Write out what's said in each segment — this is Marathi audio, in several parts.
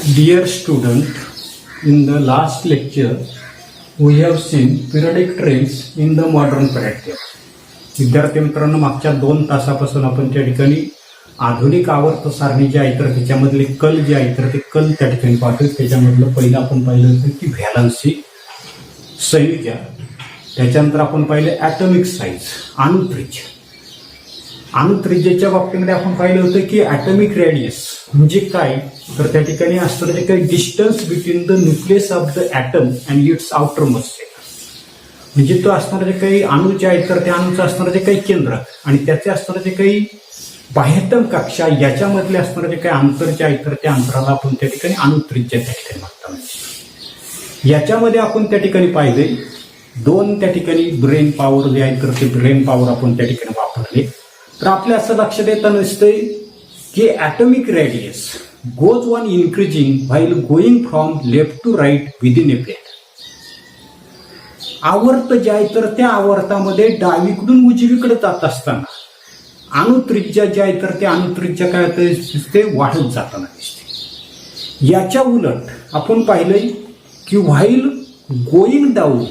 Dear student, in the last lecture, we have seen periodic trends in the modern period table. विद्यार्थी मित्रांनो, मागच्या 2 तासापासून आपण त्या ठिकाणी आधुनिक आवर्त सारणी जी आहे तर त्याच्यामधले कल जे आहे तर ते कल त्या ठिकाणी पाहतोय. त्याच्यामधलं पहिलं आपण पाहिलं होतं की व्हॅलन्सी, संयुजा. त्याच्यानंतर आपण पाहिलं ॲटॉमिक साईज, अणुत्रिज्या. अणुत्रिज्याच्या बाबतीमध्ये आपण पाहिलं होतं की ॲटॉमिक रेडियस म्हणजे काय, तर त्या ठिकाणी असतं जे काही distance between the nucleus of the atom and its outermost shell. म्हणजे तो असणारे जे काही अणू जे आहेत तर त्या अणूचं असणारं जे काही केंद्र आणि त्याचे असणारं जे काही बाह्यतम कक्षा याच्यामधले असणारं जे काही अंतर जे आहे तर त्या अंतराला आपण त्या ठिकाणी अणुत्रिज्या त्या ठिकाणी म्हणतात. याच्यामध्ये आपण त्या ठिकाणी पाहिले 2 त्या ठिकाणी ब्रेन पॉवर जे आहे तर ते ब्रेन पॉवर आपण त्या ठिकाणी वापरले. तर आपल्या असं लक्षात येतं नसतंय की atomic radius goes on increasing while going from left to right within a plate. आवर्त जे आहे तर त्या आवर्तामध्ये डावीकडून उजवीकडे जात असताना अणुत्रिज्या जे आहे तर त्या अणुत्रिज्या काय दिसते, वाढत जाताना दिसते. याच्या उलट आपण पाहिलंय की while going down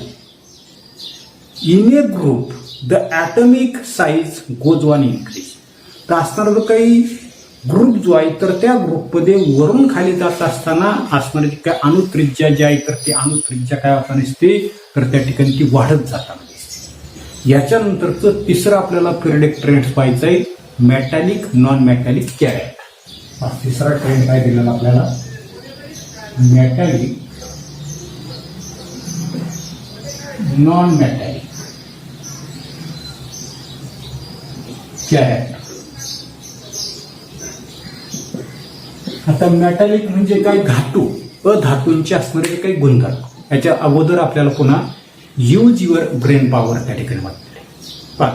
in A group the atomic size goes on increase. तर असणारा जो काही ग्रुप जो आहे तर त्या ग्रुपमध्ये वरून खाली जात असताना असणारी काय अणुत्रिज्या जी आहे तर ती अणुत्रिज्या काय होताना दिसते तर त्या ठिकाणी ती वाढत जाताना दिसते. याच्यानंतरचं तिसरं आपल्याला पिरियडिक ट्रेंड पाहायचं आहे, मेटॅलिक नॉन मेटॅलिक कॅरेट. तिसरा ट्रेंड काय दिलेला आपल्याला, मेटॅलिक नॉन मेटॅलिक कॅरेट. आता मेटॅलिक म्हणजे काय, धातू, अधातूंचे असणारे काही गुणधर्म. याच्या अगोदर आपल्याला पुन्हा यूज युअर ब्रेन पॉवर त्या ठिकाणी म्हटले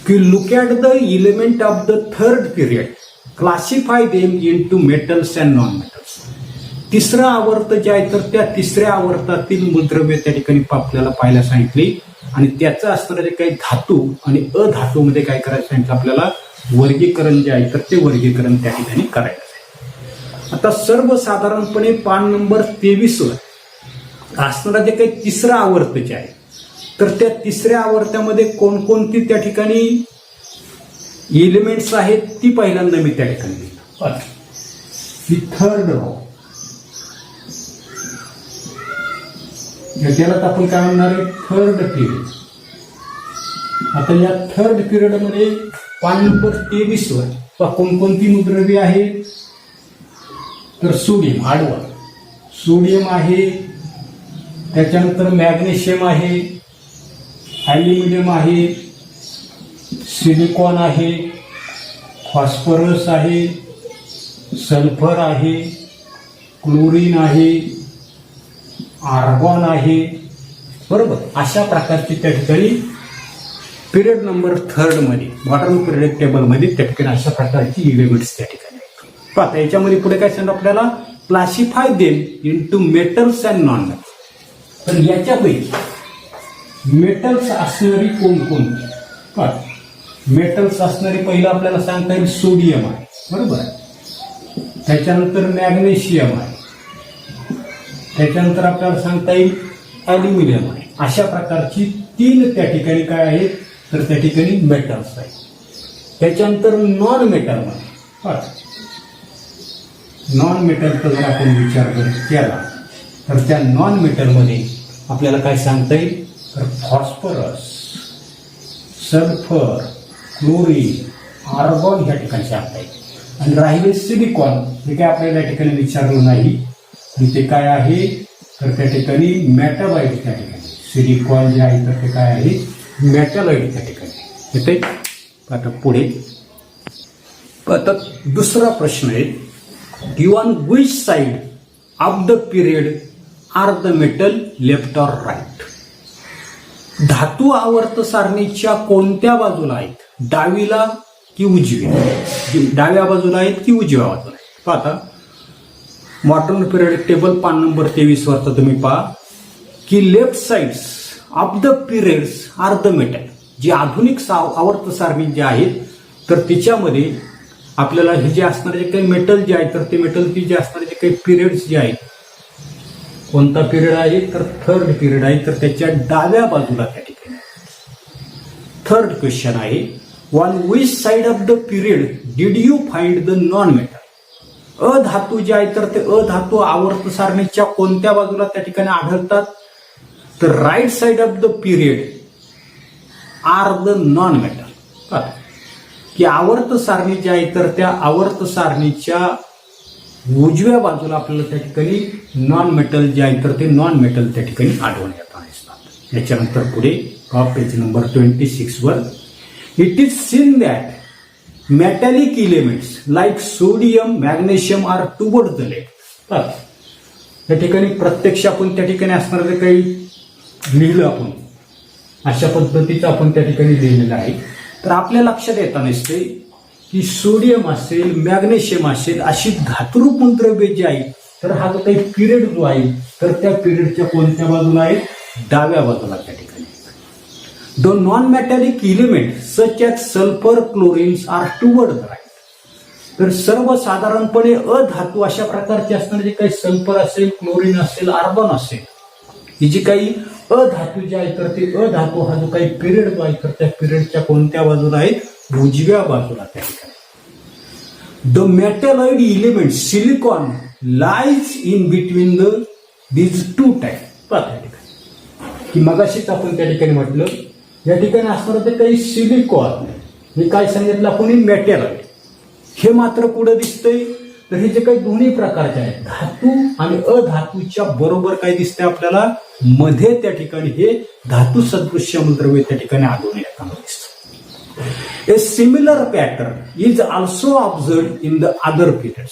की look at the element of the third period, classify them into metals and non metals. तिसरं आवर्त जे आहे तर त्या तिसऱ्या आवर्तातील मूलद्रव्य त्या ठिकाणी आपल्याला पाहायला सांगितले आणि त्याचं असणारं जे काही धातू आणि अधातूमध्ये काय करायचं सांगितलं आपल्याला, वर्गीकरण जे आहे तर ते वर्गीकरण त्या ठिकाणी करायचं. आता सर्वसाधारणपणे पान नंबर 23 वर असणारा जे काही तिसरा आवर्त जे आहे तर त्या तिसऱ्या आवर्तामध्ये कोणकोणती त्या ठिकाणी एलिमेंट्स आहेत ती पहिल्यांदा मी त्या ठिकाणी लिहितो. ही थर्ड रो, त्याला आपण काय म्हणणार आहे, थर्ड पिरियड. आता या थर्ड पिरियड मध्ये पान नंबर 23 वर कोणकोणती मूलद्रव्ये आहेत तर सोडियम, आडवा सोडियम आहे, त्याच्यानंतर मॅग्नेशियम आहे, ॲल्युमिनियम आहे, सिलिकॉन आहे, फॉस्फरस आहे, सल्फर आहे, क्लोरीन आहे, आर्गॉन आहे. बरोबर, अशा प्रकारची त्या ठिकाणी पिरियड नंबर 3 मध्ये मॉडर्न पिरियड टेबलमध्ये त्या ठिकाणी अशा प्रकारची एलिमेंट्स त्या ठिकाणी. आता याच्यामध्ये पुढे काय सांगितलं आपल्याला, classify them into metals and non metals. तर याच्यापैकी मेटल्स असणारी कोणकोणती, मेटल्स असणारी पहिलं आपल्याला सांगता येईल सोडियम आहे, बरोबर आहे, त्याच्यानंतर मॅग्नेशियम आहे, त्याच्यानंतर आपल्याला सांगता येईल ॲल्युमिनियम आहे. अशा प्रकारची 3 त्या ठिकाणी काय आहेत तर त्या ठिकाणी मेटल्स आहेत. त्याच्यानंतर नॉन मेटल मध्ये, नॉन मेटलचा जर आपण विचार केला तर त्या नॉन मेटलमध्ये आपल्याला काय सांगता येईल तर फॉस्फरस, सल्फर, क्लोरीन, आर्गॉन ह्या ठिकाणी सांगता येईल. आणि राहिले सिलिकॉन, हे काय आपल्याला या ठिकाणी विचारलं नाही आणि ते काय आहे तर त्या ठिकाणी मेटॅलॉइड त्या ठिकाणी. सिलिकॉन जे आहे तर ते काय आहे, मेटॅलॉइड त्या ठिकाणी येते. आता पुढे आता दुसरा प्रश्न आहे की on which side of the period are the metal left or right. धातू आवर्त सारणीच्या कोणत्या बाजूला आहेत, डावीला की उजव्या, डाव्या बाजूला आहेत की उजव्या बाजूला आहेत. आता मॉडर्न पिरियड टेबल पान नंबर 23 वरचा तुम्ही पहा की left sides of the periods are the metal. जी आधुनिक आवर्त सारणी जी आहेत तर तिच्यामध्ये आपल्याला हे जे असणारे जे काही मेटल जे आहे तर ते मेटलची जे असणारे जे काही पिरियड्स जे आहेत, कोणता पिरियड आहे तर थर्ड पिरियड आहे, तर त्याच्या डाव्या बाजूला त्या ठिकाणी थर्ड क्वेश्चन आहे, on which side of the period did you find the non metal. अधातू जे आहे तर ते अधातू आवर्त सारणीच्या कोणत्या बाजूला त्या ठिकाणी आढळतात, तर right side of the period are the non metal. की आवर्त सारणी जी आहे तर त्या आवर्त सारणीच्या उजव्या बाजूला आपल्याला त्या ठिकाणी नॉन मेटल जे आहे तर ते नॉन मेटल त्या ठिकाणी आढळून येतात. याच्यानंतर पुढे पेज नंबर 26 वर, it is seen that metallic elements like sodium magnesium are toward the left. त्या ठिकाणी प्रत्यक्ष आपण त्या ठिकाणी असणारं जे काही लिहिलं आपण अशा पद्धतीचं आपण त्या ठिकाणी लिहिलेलं आहे. तर आपल्या लक्षात येता नसते की सोडियम असेल, मॅग्नेशियम असेल अशी धातुरूप मूलद्रव्ये जी आहे तर हा जो काही पिरियड जो आहे तर त्या पिरियडच्या कोणत्या बाजूला आहे, डाव्या बाजूला त्या ठिकाणी. The non metallic element such as sulphur chlorines are toward the right. तर सर्वसाधारणपणे अधातू अशा प्रकारचे असणारे जे काही सल्फर असेल, क्लोरीन असेल, आर्गॉन असेल, ही जी काही अधातू जे आहे तर ते अधातू हा जो काही पिरियड जो आहे तर त्या पिरियडच्या कोणत्या बाजूला आहे, उजव्या बाजूला त्या ठिकाणी. The metalloid element silicon lies in between the these two type. त्या ठिकाणी की मगाशीच आपण त्या ठिकाणी म्हटलं या ठिकाणी असणारं ते काही सिलिकॉन हे काय सांगितलं आपण, मेटॅलॉइड. हे मात्र कुठं दिसतंय तर हे जे काही दोन्ही प्रकारचे आहेत धातू आणि अधातूच्या बरोबर काय दिसतंय आपल्याला, मध्ये त्या ठिकाणी हे धातू सदृश्य मूलद्रव्य त्या ठिकाणी आढळून येताना दिसतं. A similar pattern is also observe in the other periods.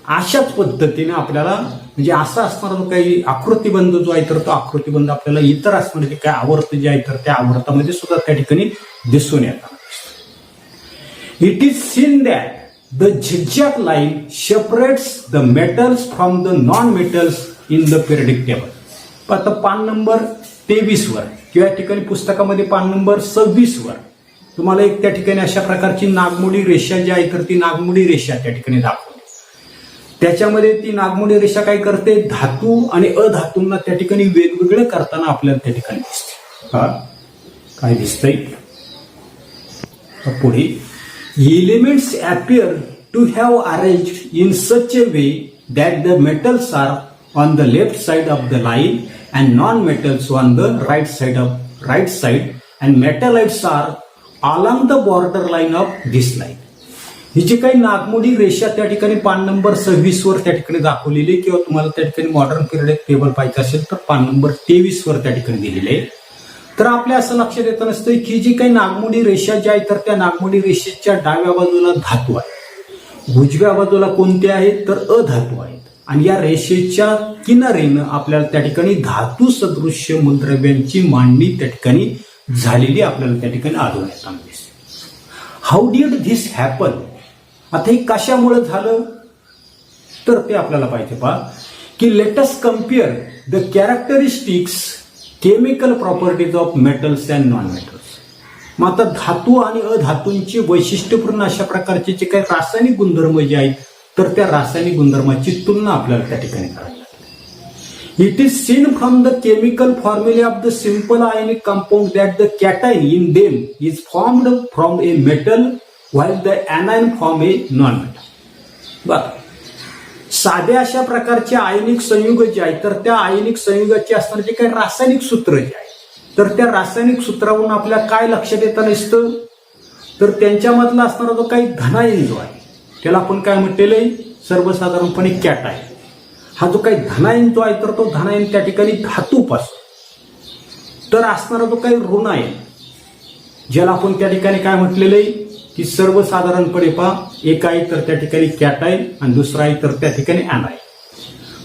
अशाच पद्धतीने आपल्याला म्हणजे असा असणारा जो काही आकृतिबंध जो आहे तर तो आकृतिबंध आपल्याला इतर असणारे जे काही आवर्त जे आहे तर त्या आवर्तामध्ये सुद्धा त्या ठिकाणी दिसून येतात. It is seen that the zigzag line separates the metals from the non-metals in the periodic table. आता पान नंबर 23 वर किंवा ठिकाणी पुस्तकामध्ये पान नंबर 26 वर तुम्हाला एक त्या ठिकाणी अशा प्रकारची नागमोडी रेषा जी आहे तर ती नागमोडी रेषा त्या ठिकाणी दाखवली. त्याच्यामध्ये ती नागमोडी रेषा काय करते, धातू आणि अधातूंना त्या ठिकाणी वेगवेगळं करताना आपल्याला त्या ठिकाणी दिसते. काय दिसतंय पुढे, elements appear to have arranged in such a way that the metals are on the left side of the line and non-metals on the right side and metallites are along the border line of this line. ही जी काही नागमोडी रेषा त्या ठिकाणी पान नंबर 26 वर त्या ठिकाणी दाखवलेली किंवा तुम्हाला त्या ठिकाणी मॉडर्न पिरियड टेबल पाहिजे असेल तर पान नंबर 23 वर त्या ठिकाणी दिलेले आहे. तर आपल्या असं लक्षात येत नसतं की जी काही नागमोडी रेषा जी आहे तर त्या नागमोडी रेषेच्या डाव्या बाजूला धातू आहे, उजव्या बाजूला कोणते आहेत तर अधातू आहेत. आणि या रेषेच्या किनारीनं आपल्याला त्या ठिकाणी धातू सदृश्य मूलद्रव्यांची मांडणी त्या ठिकाणी झालेली आपल्याला त्या ठिकाणी आढळून येताना दिसते. How did this happen. आता हे कशामुळे झालं तर ते आपल्याला पाहिजे पहा की let's compare the characteristics chemical properties of metals and non metals. मग आता धातू आणि अधातूंची वैशिष्ट्यपूर्ण अशा प्रकारचे जे काही रासायनिक गुणधर्म जे आहेत तर त्या रासायनिक गुणधर्माची तुलना आपल्याला त्या ठिकाणी करावी लागते. It is seen from the chemical formulae of the simple ionic compound that the cation in them is formed from a metal while the anion from a non metal. बरं, साध्या अशा प्रकारचे आयनिक संयुग जे आहेत तर त्या आयनिक संयुगाचे असणारे जे काही रासायनिक सूत्र जे आहे तर त्या रासायनिक सूत्रावरून आपल्याला काय लक्षात येतं नसतं तर त्यांच्यामधला असणारा जो काही धनायन जो आहे त्याला आपण काय म्हटलेलं आहे सर्वसाधारणपणे कॅटायन. हा जो काही धनायन जो आहे तर तो धनायन त्या ठिकाणी धातूपासून तर असणारा जो काही ऋणायन ज्याला आपण त्या ठिकाणी काय म्हटलेलं आहे की सर्वसाधारणपणे पहा एक आहे तर त्या ठिकाणी कॅटायन आणि दुसरा आहे तर त्या ठिकाणी ऍनायन.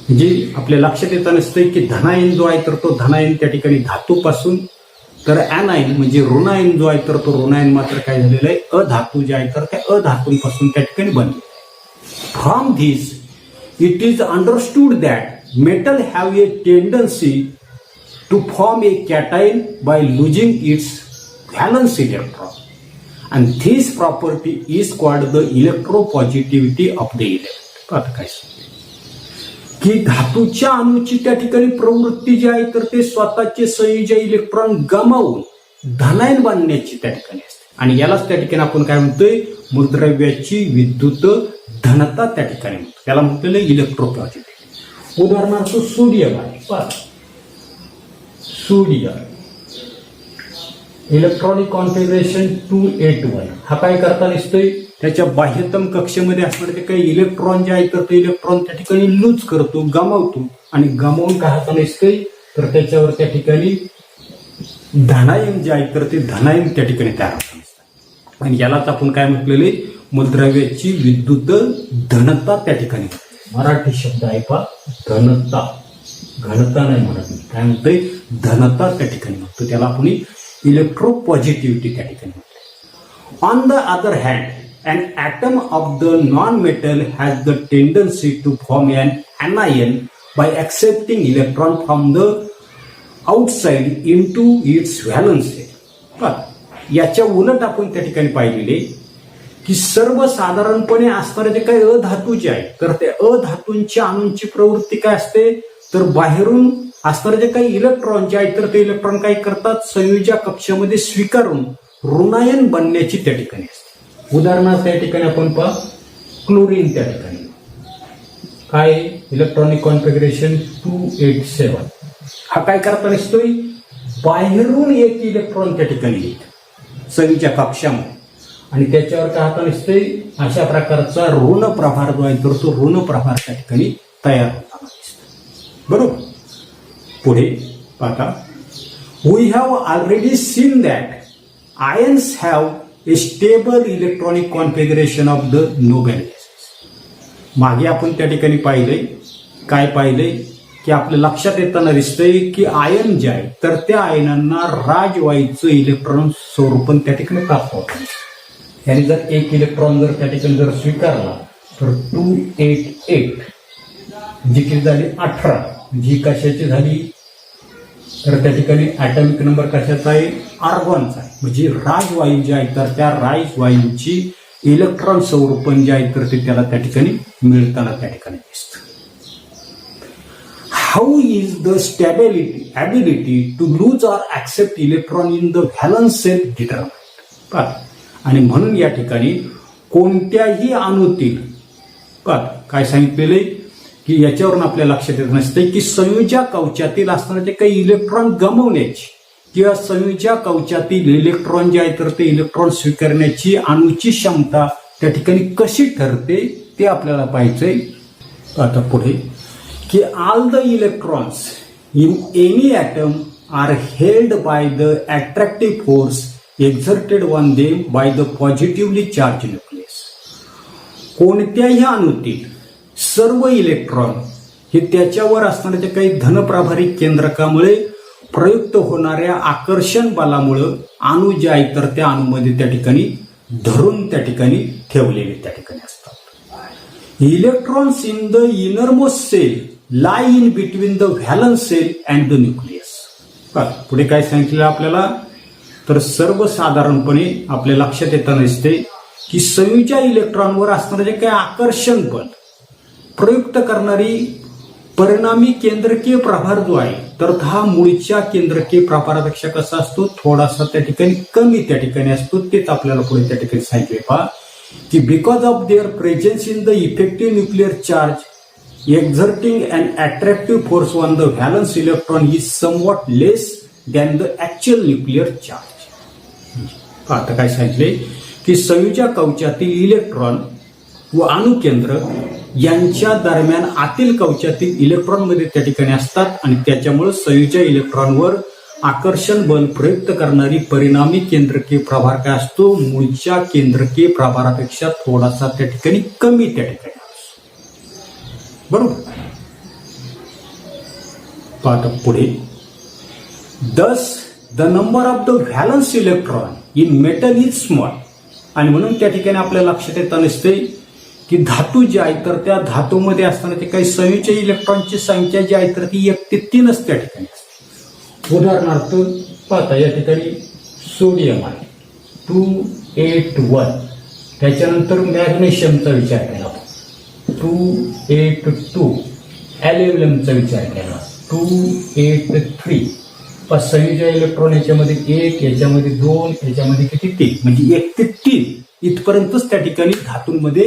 म्हणजे आपल्या लक्षात येतं नसतं की धनायन जो आहे तर तो धनायन त्या ठिकाणी धातूपासून तर ऍनायन म्हणजे ऋणायन जो आहे तर तो ऋणायन मात्र काय झालेला आहे अधातू जे आहे तर त्या अधातूंपासून त्या ठिकाणी बनले. From this it is understood that metal have a tendency to form a cation by losing its valence electron. and this property is called the electropositivity of the element. आता काय की धातूच्या अणूची त्या ठिकाणी प्रवृत्ती जी आहे तर ते स्वतःचे संयोजी इलेक्ट्रॉन गमावून धनायन बांधण्याची त्या ठिकाणी असते आणि यालाच त्या ठिकाणी आपण काय म्हणतोय मूलद्रव्याची विद्युत धनता त्या ठिकाणी म्हणतो त्याला म्हटलेलं इलेक्ट्रोपॉझिटिव्हिटी. उदाहरणार्थ सोडियम आहे. सोडियम इलेक्ट्रॉनिक कॉन्फिगरेशन 281 हा काय करता दिसतोय त्याच्या बाह्यतम कक्षेमध्ये असणारे ते काही इलेक्ट्रॉन जे आहे तर ते इलेक्ट्रॉन त्या ठिकाणी लूज करतो गमावतो आणि गमावून काय होता दिसतोय तर त्याच्यावर त्या ठिकाणी धनायन जे आहे तर ते धनायन त्या ठिकाणी तयार होतात आणि यालाच आपण काय म्हटलेले मूलद्रव्याची विद्युत धनता त्या ठिकाणी. मराठी शब्द आहे पा धनता, घनता नाही म्हणत काय म्हणतोय धनता त्या ठिकाणी म्हणतो त्याला आपण इलेक्ट्रोपॉझिटिव्हिटी त्या ठिकाणी म्हणतो. On the other hand an atom of the non-metal has the tendency to form an anion by accepting electron from the outside into its valence shell. याच्या उलट आपण त्या ठिकाणी पाहिलेले की सर्वसाधारणपणे असणारे जे काही अधातू जे आहे तर ते अधातूंच्या अणूंची प्रवृत्ती काय असते तर बाहेरून असणारे जे काही इलेक्ट्रॉन जे आहे तर ते इलेक्ट्रॉन काय करतात संयोजी कक्षामध्ये स्वीकारून ऋणायन बनण्याची त्या ठिकाणी असते. उदाहरणार्थ त्या ठिकाणी आपण पहा क्लोरीन त्या ठिकाणी काय इलेक्ट्रॉनिक कॉन्फिगरेशन 287 हा काय करता दिसतोय बाहेरून एक इलेक्ट्रॉन त्या ठिकाणी येत संयोजक कक्षामध्ये आणि त्याच्यावर काय होता दिसतोय अशा प्रकारचा ऋण प्रभार जो आहे तर तो ऋण प्रभार त्या ठिकाणी तयार होताना दिसतो. बरोबर. पुढे पाहता we have already seen that ions have a stable electronic configuration of the noble gases. मागे आपण त्या ठिकाणी पाहिलंय काय पाहिलंय की आपल्या लक्षात येताना दिसतंय की आयन जे आहे तर त्या आयनांना राजवायूचं इलेक्ट्रॉन स्वरूपण त्या ठिकाणी प्राप्त होतं. याने जर एक इलेक्ट्रॉन जर त्या ठिकाणी जर स्वीकारला तर 288 जी किती झाली 18 जी कशाची झाली तर त्या ठिकाणी ॲटॉमिक नंबर कशाचा आहे आर्गॉनचा आहे. म्हणजे राजवायू जे आहे तर त्या राजवायूची इलेक्ट्रॉन स्वरूपण जे आहे तर ते त्याला त्या ठिकाणी मिळताना त्या ठिकाणी दिसतं. How is the stability ability to lose or accept electron in the valence shell determined. आणि म्हणून या ठिकाणी कोणत्याही अणूतील काय सांगितलेले की याच्यावरून आपल्या लक्षात येत नसते की संयोजी कवचातील असणारे जे काही इलेक्ट्रॉन गमवण्याची किंवा संयोजी कवचातील इलेक्ट्रॉन जे आहे तर ते इलेक्ट्रॉन स्वीकारण्याची अणूची क्षमता त्या ठिकाणी कशी ठरते ते आपल्याला पाहायचंय. आता पुढे की all the electrons in any atom are held by the attractive force exerted on them by the positively charge nucleus. कोणत्याही अणूतील सर्व इलेक्ट्रॉन हे त्याच्यावर असणाऱ्या काही धनप्रभारी केंद्रकामुळे प्रयुक्त होणाऱ्या आकर्षण बलामुळे अणू जे आहे तर त्या अणूमध्ये त्या ठिकाणी धरून त्या ठिकाणी ठेवलेले त्या ठिकाणी असतात. Electrons in the innermost shell lie in between the valence shell and the nucleus. पुढे काय सांगितलं आपल्याला तर सर्वसाधारणपणे आपल्या लक्षात येताना दिसते की संयोजी इलेक्ट्रॉनवर असणारे जे काही आकर्षण बल प्रयुक्त करणारी परिणामी केंद्रकीय प्रभार जो आहे तर हा मूळच्या केंद्रकीय प्रभारापेक्षा कसा असतो थोडासा त्या ठिकाणी कमी त्या ठिकाणी असतो. तेच आपल्याला पुढे त्या ठिकाणी सांगितले पहा की because of their presence in the effective nuclear charge exerting and attractive force on the valence electron is somewhat less than the actual nuclear charge. आता काय सांगितले की संयोजी कवचातील इलेक्ट्रॉन व अणुकेंद्र यांच्या दरम्यान आतील कवचातील इलेक्ट्रॉन मध्ये त्या ठिकाणी असतात आणि त्याच्यामुळे संयोजी इलेक्ट्रॉनवर आकर्षण बल प्रयुक्त करणारी परिणामी केंद्रकीय प्रभार काय असतो मूळच्या केंद्रकीय प्रभारापेक्षा थोडासा त्या ठिकाणी कमी त्या ठिकाणी असतो. बरोबर. पाहता पुढे दस the number of the valence electron in metal is small. आणि म्हणून त्या ठिकाणी आपल्या लक्षात येताना दिसते की धातू जे आहे तर त्या धातूमध्ये असताना ते काही संयोजी इलेक्ट्रॉनची संख्या जी आहे तर ती 1 ते 3च त्या ठिकाणी असते. उदाहरणार्थ पाहता या ठिकाणी सोडियम आहे 2 281. त्याच्यानंतर मॅग्नेशियमचा विचार केला 282. ॲल्युमिनियमचा विचार केला 283. संयुजा इलेक्ट्रॉन याच्यामध्ये 1, याच्यामध्ये 2, याच्यामध्ये किती 3, म्हणजे 1 ते 3 इथपर्यंतच त्या ठिकाणी धातूंमध्ये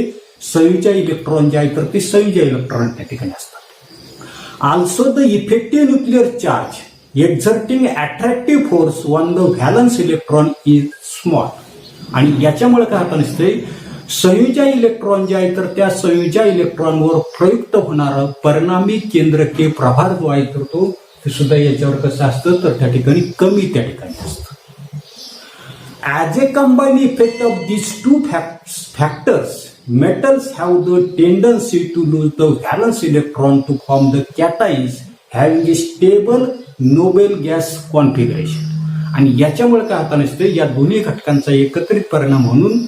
संयुजा इलेक्ट्रॉन जे आहे तर ते संयुजा इलेक्ट्रॉन त्या ठिकाणी असतात. Also the effective nuclear charge exerting attractive force on the valence electron is small. आणि याच्यामुळे काय होतं नसते, संयुजा इलेक्ट्रॉन जे आहे तर त्या संयुजा इलेक्ट्रॉनवर प्रयुक्त होणारं परिणामी केंद्रकीय प्रभार जो आहे तर तो सुद्धा याच्यावर कसं असतं तर त्या ठिकाणी कमी त्या ठिकाणी असतं. As A combine effect of these two factors, metals have the tendency to lose the valence electron to form the cations having a stable noble gas configuration. आणि याच्यामुळे काय होतं नसते, या दोन्ही घटकांचा एकत्रित परिणाम म्हणून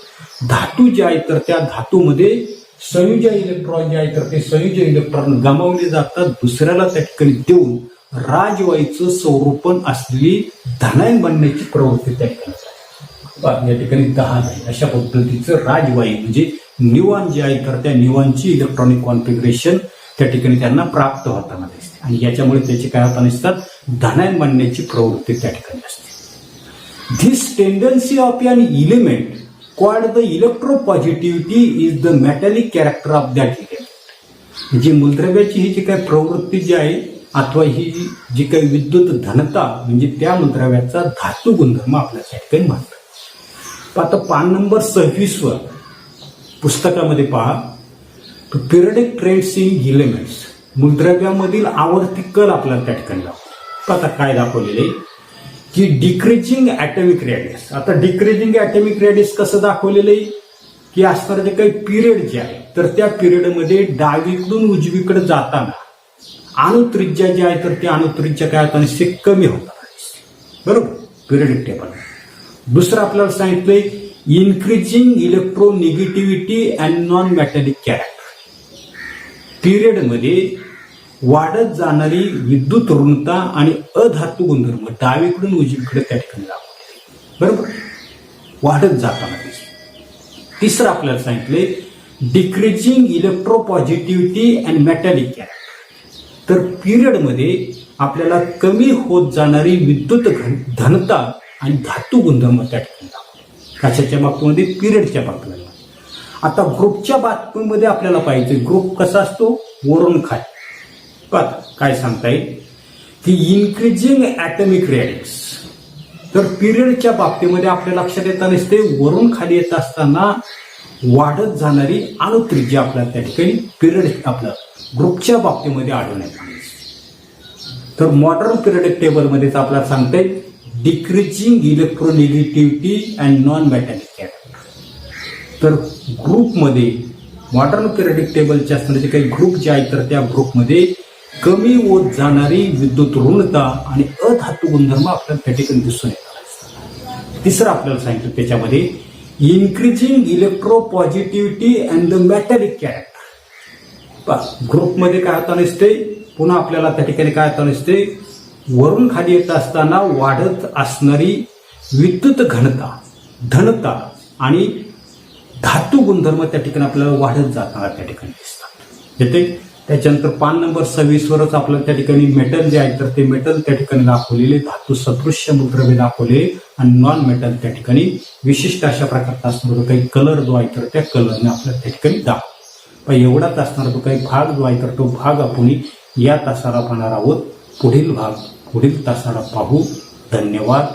धातू जे आहे तर त्या धातूमध्ये संयुजा इलेक्ट्रॉन जे आहे तर ते संयुजा इलेक्ट्रॉन गमावले जातात, दुसऱ्याला त्या ठिकाणी देऊन राजवायूचं स्वरूपण असलेली धनायन बनण्याची प्रवृत्ती त्या ठिकाणी या ठिकाणी 10 आहे. अशा पद्धतीचं राजवायू म्हणजे निवान जे आहे तर त्या निवानची इलेक्ट्रॉनिक कॉन्फिगरेशन त्या ठिकाणी त्यांना प्राप्त होताना दिसते आणि याच्यामुळे त्याचे काय होताना दिसतात, धनायन बनण्याची प्रवृत्ती त्या ठिकाणी असते. This tendency of an element called the electropositivity is the metallic character of that element. म्हणजे मूलद्रव्याची ही जी काही प्रवृत्ती जी आहे अथवा ही जी काही विद्युत घनता म्हणजे त्या मूलद्रव्याचा धातू गुणधर्म आपल्या ठिकाणी म्हणतात. आता पान नंबर 26 वर पुस्तकामध्ये पहा, पिरियडिक ट्रेंड्स इन इलेमेंट्स, मूलद्रव्यामधील आवर्ती कल आपल्याला त्या ठिकाणी दाखवतो. आता काय दाखवलेले की डिक्रीजिंग ॲटॉमिक रेडियस. आता डिक्रीजिंग ॲटॉमिक रेडियस कसं दाखवलेलं आहे की असणारं जे काही पिरियड जे आहे तर त्या पिरियडमध्ये डावीकडून उजवीकडे जाताना अणुत्रिज्या जी आहे तर त्या अणुत्रिज्या काय होताना कमी होताना दिसते, बरोबर, पिरियडिक टेबल. दुसरं आपल्याला सांगितलंय increasing electronegativity and non metallic character. पिरियडमध्ये वाढत जाणारी विद्युत ऋणता आणि अधातू गुणधर्म डावीकडून उजवीकडे त्या ठिकाणी दाखवले, बरोबर, वाढत जाताना दिसते. तिसरं आपल्याला सांगितलंय डिक्रीजिंग इलेक्ट्रोपॉझिटिव्हिटी अँड मेटॅलिक कॅरेक्टर. तर पिरियडमध्ये आपल्याला कमी होत जाणारी विद्युत घनता आणि धातू गुणधर्म त्या ठिकाणी दाखवले. कशाच्या बाबतीमध्ये, पिरियडच्या बाबतीमध्ये. आता ग्रुपच्या बाबतीमध्ये आपल्याला पाहिजे ग्रुप कसा असतो, वरून खाली. काय सांगता येईल की इन्क्रीजिंग ॲटॉमिक रेडियस. तर पिरियडच्या बाबतीमध्ये आपल्या लक्षात येता नसते, वरून खाली येत असताना वाढत जाणारी अणुत्रिज्या आपल्याला त्या ठिकाणी पिरियड आपल्या ग्रुपच्या बाबतीमध्ये आढळण्यात आली. तर मॉडर्न पिरियडिक टेबलमध्येच आपल्याला सांगता येईल decreasing electronegativity and non metallic character. तर ग्रुपमध्ये मॉडर्न पिरियडिक टेबलचे असणारे जे काही ग्रुप जे आहेत तर त्या ग्रुपमध्ये कमी होत जाणारी विद्युत ऋणता आणि अधातू गुणधर्म आपल्याला त्या ठिकाणी दिसून येतात. तिसरं आपल्याला सांगितलं त्याच्यामध्ये increasing electropositivity and the metallic character. ग्रुपमध्ये काय होता नसते, पुन्हा आपल्याला त्या ठिकाणी काय होता नसते, वरून खाली येत असताना वाढत असणारी विद्युत घनता, धनता आणि धातू गुणधर्म त्या ठिकाणी आपल्याला वाढत जाताना त्या ठिकाणी दिसतात. येते त्याच्यानंतर पान नंबर 26 वरच आपल्याला त्या ठिकाणी मेटल जे आहे तर ते मेटल त्या ठिकाणी दाखवलेले, धातू सदृश्य मूलद्रव्ये दाखवले आणि नॉन मेटल त्या ठिकाणी विशिष्ट अशा प्रकारचा असणारा काही कलर जो आहे तर त्या कलरने आपल्याला त्या ठिकाणी दाखवतो. पण एवढाच असणारा तो काही भाग जो आहे तर तो भाग आपण या तासाला पाहणार आहोत. पुढील तासाला पाहू. धन्यवाद.